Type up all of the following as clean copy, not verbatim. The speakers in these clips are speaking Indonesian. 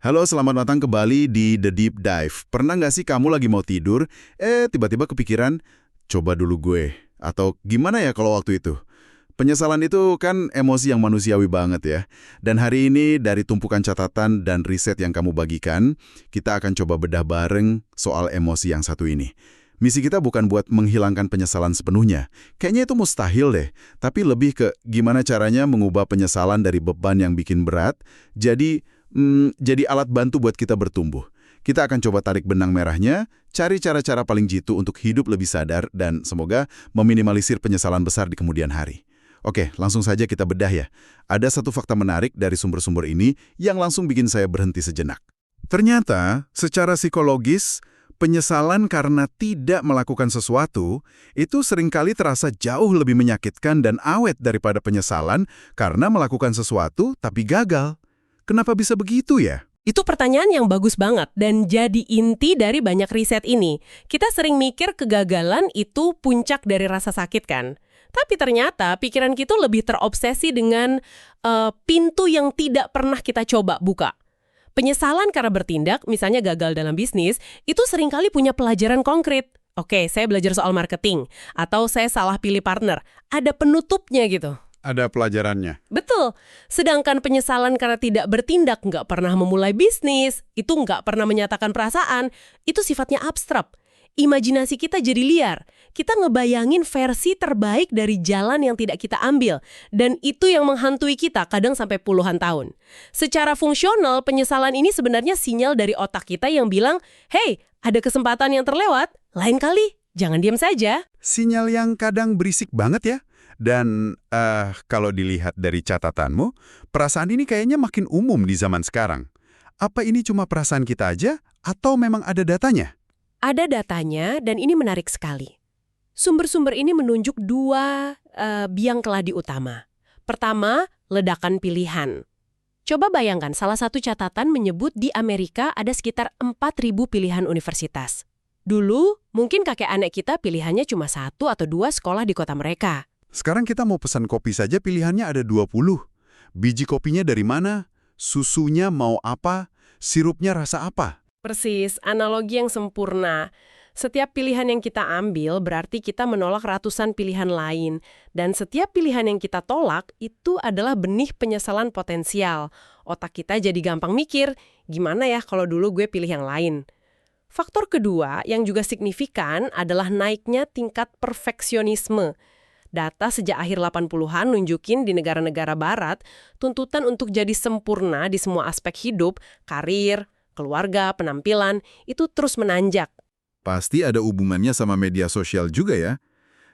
Halo, selamat datang kembali di The Deep Dive. Pernah nggak sih kamu lagi mau tidur, tiba-tiba kepikiran, coba dulu gue. Atau gimana ya kalau waktu itu? Penyesalan itu kan emosi yang manusiawi banget ya. Dan hari ini dari tumpukan catatan dan riset yang kamu bagikan, kita akan coba bedah bareng soal emosi yang satu ini. Misi kita bukan buat menghilangkan penyesalan sepenuhnya. Kayaknya itu mustahil deh. Tapi lebih ke gimana caranya mengubah penyesalan dari beban yang bikin berat, jadi alat bantu buat kita bertumbuh. Kita akan coba tarik benang merahnya, cari cara-cara paling jitu untuk hidup lebih sadar, dan semoga meminimalisir penyesalan besar di kemudian hari. Oke, langsung saja kita bedah ya. Ada satu fakta menarik dari sumber-sumber ini yang langsung bikin saya berhenti sejenak. Ternyata, secara psikologis, penyesalan karena tidak melakukan sesuatu itu seringkali terasa jauh lebih menyakitkan dan awet daripada penyesalan karena melakukan sesuatu tapi gagal. Kenapa bisa begitu ya? Itu pertanyaan yang bagus banget dan jadi inti dari banyak riset ini. Kita sering mikir kegagalan itu puncak dari rasa sakit kan? Tapi ternyata pikiran kita lebih terobsesi dengan pintu yang tidak pernah kita coba buka. Penyesalan karena bertindak, misalnya gagal dalam bisnis, itu seringkali punya pelajaran konkret. Oke, saya belajar soal marketing, atau saya salah pilih partner. Ada penutupnya gitu. Ada pelajarannya. Betul. Sedangkan penyesalan karena tidak bertindak, nggak pernah memulai bisnis, itu nggak pernah menyatakan perasaan, itu sifatnya abstrak. Imajinasi kita jadi liar. Kita ngebayangin versi terbaik dari jalan yang tidak kita ambil. Dan itu yang menghantui kita kadang sampai puluhan tahun. Secara fungsional, penyesalan ini sebenarnya sinyal dari otak kita yang bilang, hey, ada kesempatan yang terlewat, lain kali, jangan diam saja. Sinyal yang kadang berisik banget ya. Dan kalau dilihat dari catatanmu, perasaan ini kayaknya makin umum di zaman sekarang. Apa ini cuma perasaan kita aja atau memang ada datanya? Ada datanya dan ini menarik sekali. Sumber-sumber ini menunjuk dua biang keladi utama. Pertama, ledakan pilihan. Coba bayangkan, salah satu catatan menyebut di Amerika ada sekitar 4.000 pilihan universitas. Dulu, mungkin kakek anek kita pilihannya cuma 1 atau 2 sekolah di kota mereka. Sekarang kita mau pesan kopi saja pilihannya ada 20. Biji kopinya dari mana? Susunya mau apa? Sirupnya rasa apa? Persis, analogi yang sempurna. Setiap pilihan yang kita ambil berarti kita menolak ratusan pilihan lain. Dan setiap pilihan yang kita tolak itu adalah benih penyesalan potensial. Otak kita jadi gampang mikir, gimana ya kalau dulu gue pilih yang lain? Faktor kedua yang juga signifikan adalah naiknya tingkat perfeksionisme. Data sejak akhir 80-an nunjukin di negara-negara barat, tuntutan untuk jadi sempurna di semua aspek hidup, karir, keluarga, penampilan, itu terus menanjak. Pasti ada hubungannya sama media sosial juga ya,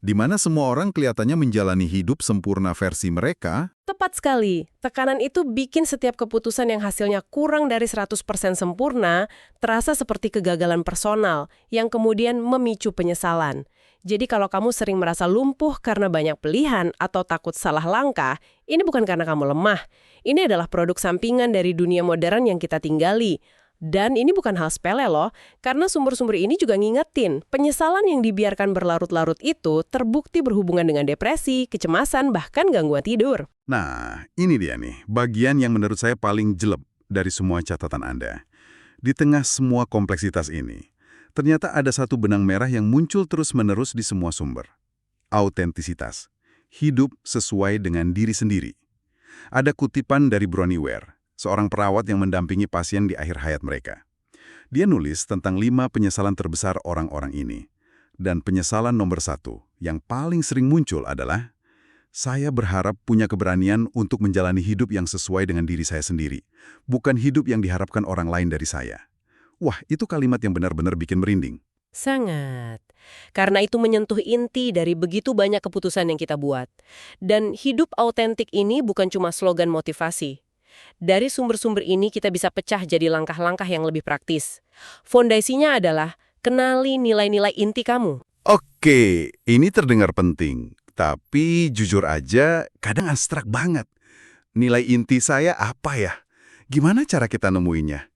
di mana semua orang kelihatannya menjalani hidup sempurna versi mereka. Tepat sekali, tekanan itu bikin setiap keputusan yang hasilnya kurang dari 100% sempurna terasa seperti kegagalan personal yang kemudian memicu penyesalan. Jadi kalau kamu sering merasa lumpuh karena banyak pilihan atau takut salah langkah, ini bukan karena kamu lemah. Ini adalah produk sampingan dari dunia modern yang kita tinggali. Dan ini bukan hal sepele loh, karena sumber-sumber ini juga ngingetin, penyesalan yang dibiarkan berlarut-larut itu terbukti berhubungan dengan depresi, kecemasan, bahkan gangguan tidur. Nah, ini dia nih, bagian yang menurut saya paling jelek dari semua catatan Anda. Di tengah semua kompleksitas ini, ternyata ada satu benang merah yang muncul terus-menerus di semua sumber. Autentisitas. Hidup sesuai dengan diri sendiri. Ada kutipan dari Bronnie Ware, seorang perawat yang mendampingi pasien di akhir hayat mereka. Dia nulis tentang 5 penyesalan terbesar orang-orang ini. Dan penyesalan nomor 1 yang paling sering muncul adalah, saya berharap punya keberanian untuk menjalani hidup yang sesuai dengan diri saya sendiri, bukan hidup yang diharapkan orang lain dari saya. Wah, itu kalimat yang benar-benar bikin merinding. Sangat. Karena itu menyentuh inti dari begitu banyak keputusan yang kita buat. Dan hidup autentik ini bukan cuma slogan motivasi. Dari sumber-sumber ini kita bisa pecah jadi langkah-langkah yang lebih praktis. Fondasinya adalah kenali nilai-nilai inti kamu. Oke, ini terdengar penting. Tapi jujur aja, kadang abstrak banget. Nilai inti saya apa ya? Gimana cara kita nemuinya?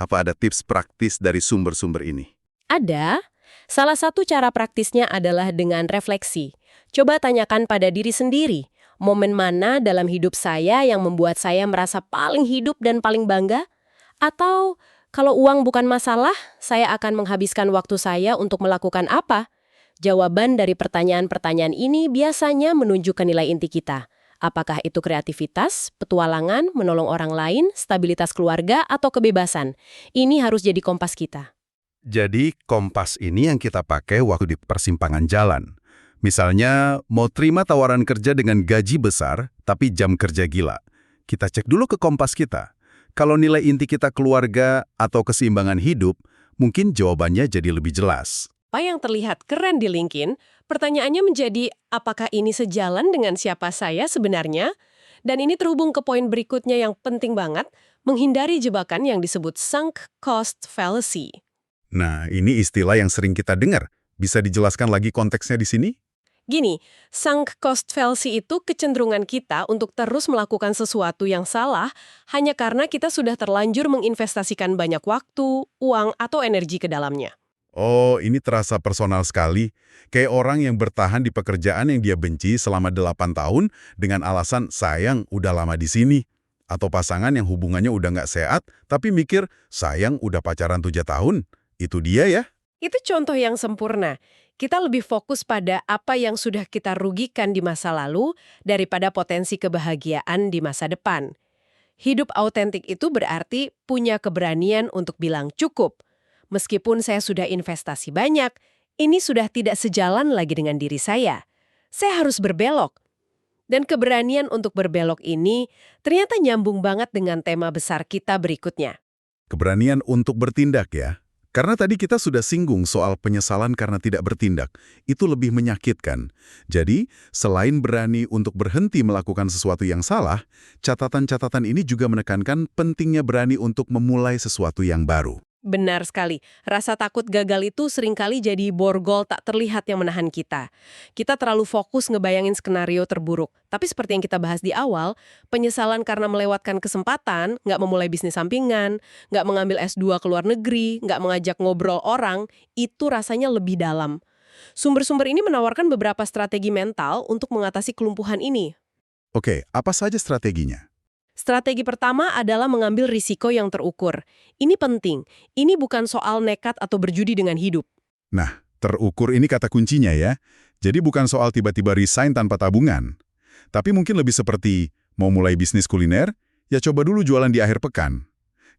Apa ada tips praktis dari sumber-sumber ini? Ada. Salah satu cara praktisnya adalah dengan refleksi. Coba tanyakan pada diri sendiri, momen mana dalam hidup saya yang membuat saya merasa paling hidup dan paling bangga? Atau, kalau uang bukan masalah, saya akan menghabiskan waktu saya untuk melakukan apa? Jawaban dari pertanyaan-pertanyaan ini biasanya menunjukkan nilai inti kita. Apakah itu kreativitas, petualangan, menolong orang lain, stabilitas keluarga, atau kebebasan? Ini harus jadi kompas kita. Jadi kompas ini yang kita pakai waktu di persimpangan jalan. Misalnya, mau terima tawaran kerja dengan gaji besar, tapi jam kerja gila. Kita cek dulu ke kompas kita. Kalau nilai inti kita keluarga atau keseimbangan hidup, mungkin jawabannya jadi lebih jelas. Apa yang terlihat keren di LinkedIn, pertanyaannya menjadi apakah ini sejalan dengan siapa saya sebenarnya? Dan ini terhubung ke poin berikutnya yang penting banget, menghindari jebakan yang disebut sunk cost fallacy. Nah, ini istilah yang sering kita dengar. Bisa dijelaskan lagi konteksnya di sini? Gini, sunk cost fallacy itu kecenderungan kita untuk terus melakukan sesuatu yang salah hanya karena kita sudah terlanjur menginvestasikan banyak waktu, uang, atau energi ke dalamnya. Oh, ini terasa personal sekali. Kayak orang yang bertahan di pekerjaan yang dia benci selama 8 tahun dengan alasan sayang udah lama di sini. Atau pasangan yang hubungannya udah nggak sehat, tapi mikir sayang udah pacaran 7 tahun. Itu dia ya. Itu contoh yang sempurna. Kita lebih fokus pada apa yang sudah kita rugikan di masa lalu daripada potensi kebahagiaan di masa depan. Hidup autentik itu berarti punya keberanian untuk bilang cukup. Meskipun saya sudah investasi banyak, ini sudah tidak sejalan lagi dengan diri saya. Saya harus berbelok. Dan keberanian untuk berbelok ini ternyata nyambung banget dengan tema besar kita berikutnya. Keberanian untuk bertindak ya. Karena tadi kita sudah singgung soal penyesalan karena tidak bertindak. Itu lebih menyakitkan. Jadi, selain berani untuk berhenti melakukan sesuatu yang salah, catatan-catatan ini juga menekankan pentingnya berani untuk memulai sesuatu yang baru. Benar sekali. Rasa takut gagal itu seringkali jadi borgol tak terlihat yang menahan kita. Kita terlalu fokus ngebayangin skenario terburuk. Tapi seperti yang kita bahas di awal, penyesalan karena melewatkan kesempatan, nggak memulai bisnis sampingan, nggak mengambil S2 ke luar negeri, nggak mengajak ngobrol orang, itu rasanya lebih dalam. Sumber-sumber ini menawarkan beberapa strategi mental untuk mengatasi kelumpuhan ini. Oke, apa saja strateginya? Strategi pertama adalah mengambil risiko yang terukur. Ini penting. Ini bukan soal nekat atau berjudi dengan hidup. Nah, terukur ini kata kuncinya ya. Jadi bukan soal tiba-tiba resign tanpa tabungan. Tapi mungkin lebih seperti, mau mulai bisnis kuliner, ya coba dulu jualan di akhir pekan.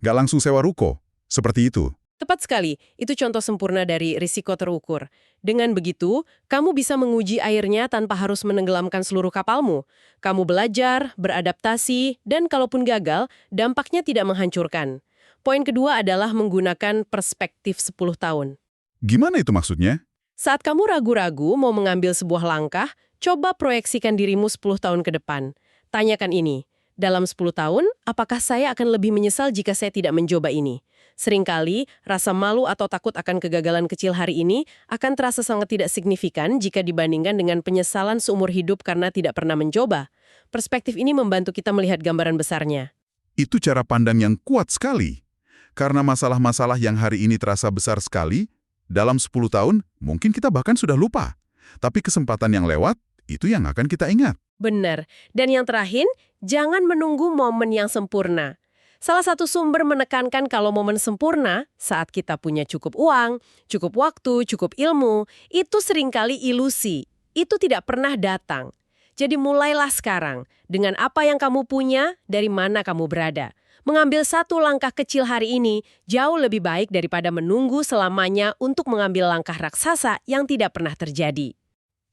Nggak langsung sewa ruko. Seperti itu. Tepat sekali, itu contoh sempurna dari risiko terukur. Dengan begitu, kamu bisa menguji airnya tanpa harus menenggelamkan seluruh kapalmu. Kamu belajar, beradaptasi, dan kalaupun gagal, dampaknya tidak menghancurkan. Poin kedua adalah menggunakan perspektif 10 tahun. Gimana itu maksudnya? Saat kamu ragu-ragu mau mengambil sebuah langkah, coba proyeksikan dirimu 10 tahun ke depan. Tanyakan ini, dalam 10 tahun, apakah saya akan lebih menyesal jika saya tidak mencoba ini? Seringkali, rasa malu atau takut akan kegagalan kecil hari ini akan terasa sangat tidak signifikan jika dibandingkan dengan penyesalan seumur hidup karena tidak pernah mencoba. Perspektif ini membantu kita melihat gambaran besarnya. Itu cara pandang yang kuat sekali. Karena masalah-masalah yang hari ini terasa besar sekali, dalam 10 tahun mungkin kita bahkan sudah lupa. Tapi kesempatan yang lewat, itu yang akan kita ingat. Benar. Dan yang terakhir, jangan menunggu momen yang sempurna. Salah satu sumber menekankan kalau momen sempurna, saat kita punya cukup uang, cukup waktu, cukup ilmu, itu seringkali ilusi. Itu tidak pernah datang. Jadi mulailah sekarang, dengan apa yang kamu punya, dari mana kamu berada. Mengambil satu langkah kecil hari ini, jauh lebih baik daripada menunggu selamanya untuk mengambil langkah raksasa yang tidak pernah terjadi.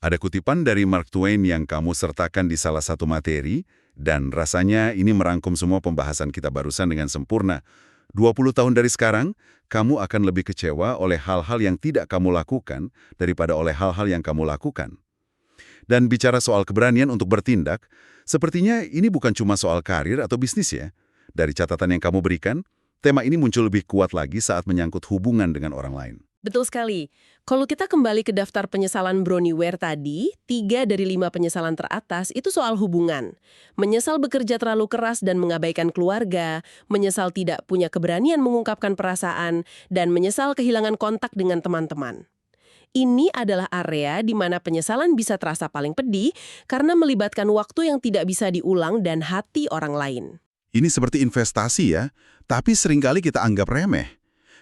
Ada kutipan dari Mark Twain yang kamu sertakan di salah satu materi, dan rasanya ini merangkum semua pembahasan kita barusan dengan sempurna. 20 tahun dari sekarang, kamu akan lebih kecewa oleh hal-hal yang tidak kamu lakukan daripada oleh hal-hal yang kamu lakukan. Dan bicara soal keberanian untuk bertindak, sepertinya ini bukan cuma soal karir atau bisnis ya. Dari catatan yang kamu berikan, tema ini muncul lebih kuat lagi saat menyangkut hubungan dengan orang lain. Betul sekali. Kalau kita kembali ke daftar penyesalan Bronnie Ware tadi, 3 dari 5 penyesalan teratas itu soal hubungan. Menyesal bekerja terlalu keras dan mengabaikan keluarga, menyesal tidak punya keberanian mengungkapkan perasaan, dan menyesal kehilangan kontak dengan teman-teman. Ini adalah area di mana penyesalan bisa terasa paling pedih karena melibatkan waktu yang tidak bisa diulang dan hati orang lain. Ini seperti investasi ya. tapi seringkali kita anggap remeh.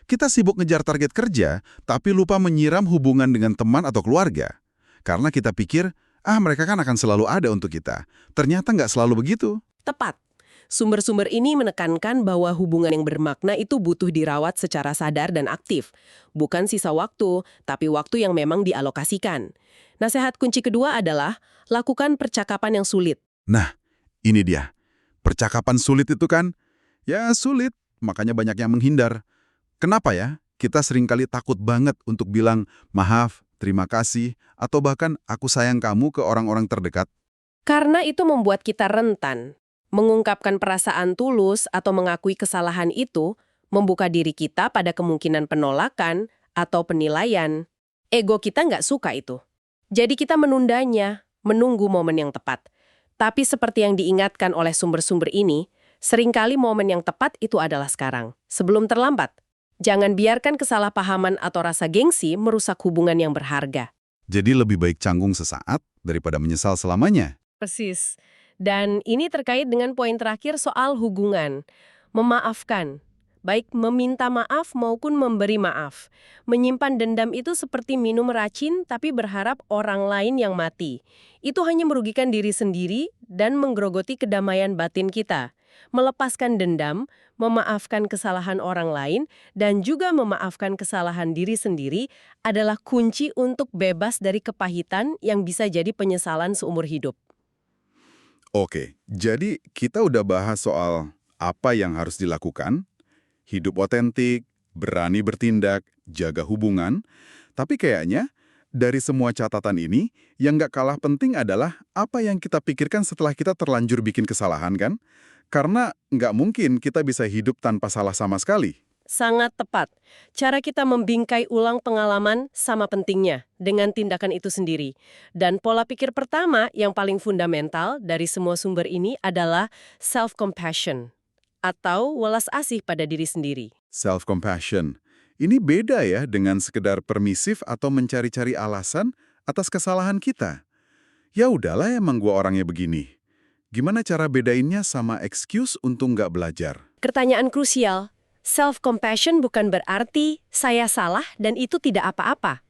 Kita sibuk ngejar target kerja, tapi lupa menyiram hubungan dengan teman atau keluarga. Karena kita pikir, mereka kan akan selalu ada untuk kita. Ternyata nggak selalu begitu. Tepat. Sumber-sumber ini menekankan bahwa hubungan yang bermakna itu butuh dirawat secara sadar dan aktif. Bukan sisa waktu, tapi waktu yang memang dialokasikan. Nasihat kunci kedua adalah, lakukan percakapan yang sulit. Nah, ini dia. Percakapan sulit itu kan, ya sulit, makanya banyak yang menghindar. Kenapa ya? Kita seringkali takut banget untuk bilang, maaf, terima kasih, atau bahkan aku sayang kamu ke orang-orang terdekat. Karena itu membuat kita rentan. Mengungkapkan perasaan tulus atau mengakui kesalahan itu membuka diri kita pada kemungkinan penolakan atau penilaian. Ego kita nggak suka itu. Jadi kita menundanya, menunggu momen yang tepat. Tapi seperti yang diingatkan oleh sumber-sumber ini, seringkali momen yang tepat itu adalah sekarang, sebelum terlambat. Jangan biarkan kesalahpahaman atau rasa gengsi merusak hubungan yang berharga. Jadi lebih baik canggung sesaat daripada menyesal selamanya. Persis. Dan ini terkait dengan poin terakhir soal hubungan. Memaafkan. Baik meminta maaf maupun memberi maaf. Menyimpan dendam itu seperti minum racun tapi berharap orang lain yang mati. Itu hanya merugikan diri sendiri dan menggerogoti kedamaian batin kita. Melepaskan dendam, memaafkan kesalahan orang lain, dan juga memaafkan kesalahan diri sendiri adalah kunci untuk bebas dari kepahitan yang bisa jadi penyesalan seumur hidup. Oke, jadi kita udah bahas soal apa yang harus dilakukan, hidup otentik, berani bertindak, jaga hubungan, tapi kayaknya dari semua catatan ini, yang nggak kalah penting adalah apa yang kita pikirkan setelah kita terlanjur bikin kesalahan kan? Karena nggak mungkin kita bisa hidup tanpa salah sama sekali. Sangat tepat. Cara kita membingkai ulang pengalaman sama pentingnya dengan tindakan itu sendiri. Dan pola pikir pertama yang paling fundamental dari semua sumber ini adalah self-compassion atau welas asih pada diri sendiri. Self-compassion. Ini beda ya dengan sekedar permisif atau mencari-cari alasan atas kesalahan kita. Ya udahlah emang gua orangnya begini. Gimana cara bedainnya sama excuse untuk nggak belajar? Pertanyaan krusial. Self-compassion bukan berarti saya salah dan itu tidak apa-apa.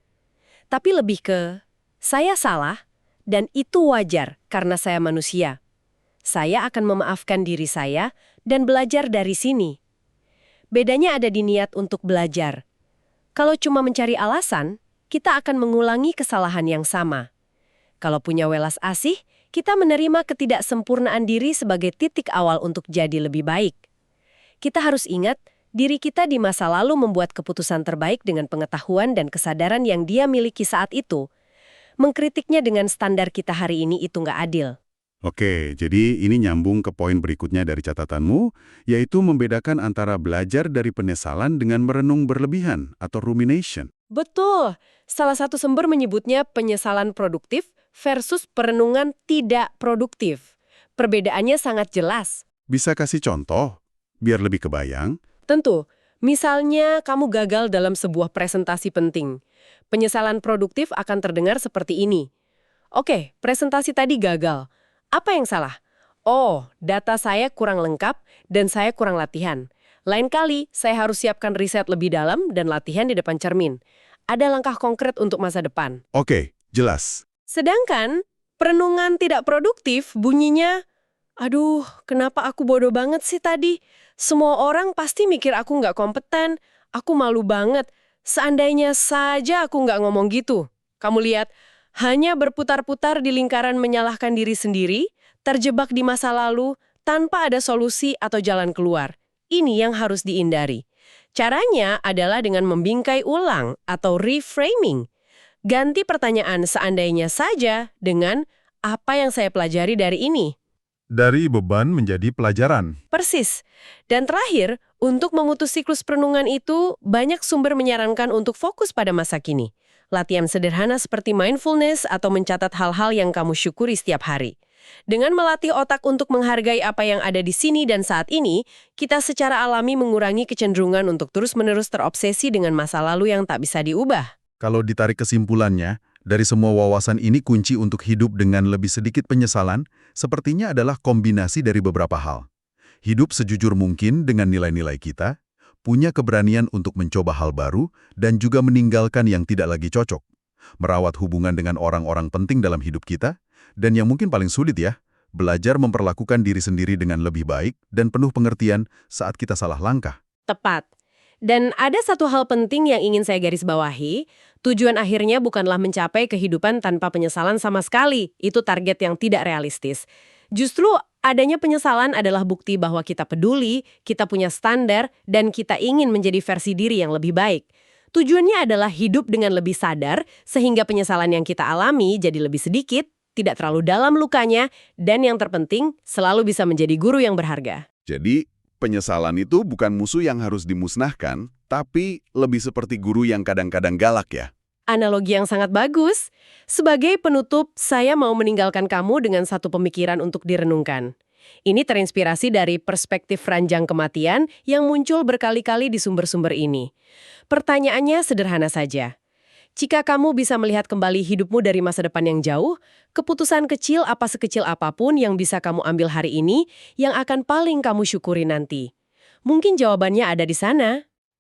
Tapi lebih ke, saya salah dan itu wajar karena saya manusia. Saya akan memaafkan diri saya dan belajar dari sini. Bedanya ada di niat untuk belajar. Kalau cuma mencari alasan, kita akan mengulangi kesalahan yang sama. Kalau punya welas asih, kita menerima ketidaksempurnaan diri sebagai titik awal untuk jadi lebih baik. Kita harus ingat, diri kita di masa lalu membuat keputusan terbaik dengan pengetahuan dan kesadaran yang dia miliki saat itu. Mengkritiknya dengan standar kita hari ini itu nggak adil. Oke, jadi ini nyambung ke poin berikutnya dari catatanmu, yaitu membedakan antara belajar dari penyesalan dengan merenung berlebihan atau rumination. Betul. Salah satu sumber menyebutnya penyesalan produktif versus perenungan tidak produktif. Perbedaannya sangat jelas. Bisa kasih contoh, biar lebih kebayang? Tentu, misalnya kamu gagal dalam sebuah presentasi penting. Penyesalan produktif akan terdengar seperti ini. Oke, presentasi tadi gagal. Apa yang salah? Oh, data saya kurang lengkap dan saya kurang latihan. Lain kali, saya harus siapkan riset lebih dalam dan latihan di depan cermin. Ada langkah konkret untuk masa depan. Oke, jelas. Sedangkan, perenungan tidak produktif bunyinya, aduh, kenapa aku bodoh banget sih tadi? Semua orang pasti mikir aku nggak kompeten, aku malu banget. Seandainya saja aku nggak ngomong gitu. Kamu lihat, hanya berputar-putar di lingkaran menyalahkan diri sendiri, terjebak di masa lalu, tanpa ada solusi atau jalan keluar. Ini yang harus dihindari. Caranya adalah dengan membingkai ulang atau reframing. Ganti pertanyaan seandainya saja dengan apa yang saya pelajari dari ini. Dari beban menjadi pelajaran. Persis. Dan terakhir, untuk memutus siklus perenungan itu, banyak sumber menyarankan untuk fokus pada masa kini. Latihan sederhana seperti mindfulness atau mencatat hal-hal yang kamu syukuri setiap hari. Dengan melatih otak untuk menghargai apa yang ada di sini dan saat ini, kita secara alami mengurangi kecenderungan untuk terus-menerus terobsesi dengan masa lalu yang tak bisa diubah. Kalau ditarik kesimpulannya, dari semua wawasan ini kunci untuk hidup dengan lebih sedikit penyesalan, sepertinya adalah kombinasi dari beberapa hal. Hidup sejujur mungkin dengan nilai-nilai kita, punya keberanian untuk mencoba hal baru, dan juga meninggalkan yang tidak lagi cocok. Merawat hubungan dengan orang-orang penting dalam hidup kita, dan yang mungkin paling sulit ya, belajar memperlakukan diri sendiri dengan lebih baik dan penuh pengertian saat kita salah langkah. Tepat. Dan ada satu hal penting yang ingin saya garis bawahi, tujuan akhirnya bukanlah mencapai kehidupan tanpa penyesalan sama sekali. Itu target yang tidak realistis. Justru adanya penyesalan adalah bukti bahwa kita peduli, kita punya standar, dan kita ingin menjadi versi diri yang lebih baik. Tujuannya adalah hidup dengan lebih sadar, sehingga penyesalan yang kita alami jadi lebih sedikit, tidak terlalu dalam lukanya, dan yang terpenting, selalu bisa menjadi guru yang berharga. Jadi, penyesalan itu bukan musuh yang harus dimusnahkan, tapi lebih seperti guru yang kadang-kadang galak ya. Analogi yang sangat bagus. Sebagai penutup, saya mau meninggalkan kamu dengan satu pemikiran untuk direnungkan. Ini terinspirasi dari perspektif ranjang kematian yang muncul berkali-kali di sumber-sumber ini. Pertanyaannya sederhana saja. Jika kamu bisa melihat kembali hidupmu dari masa depan yang jauh, keputusan kecil apa sekecil apapun yang bisa kamu ambil hari ini yang akan paling kamu syukuri nanti. Mungkin jawabannya ada di sana.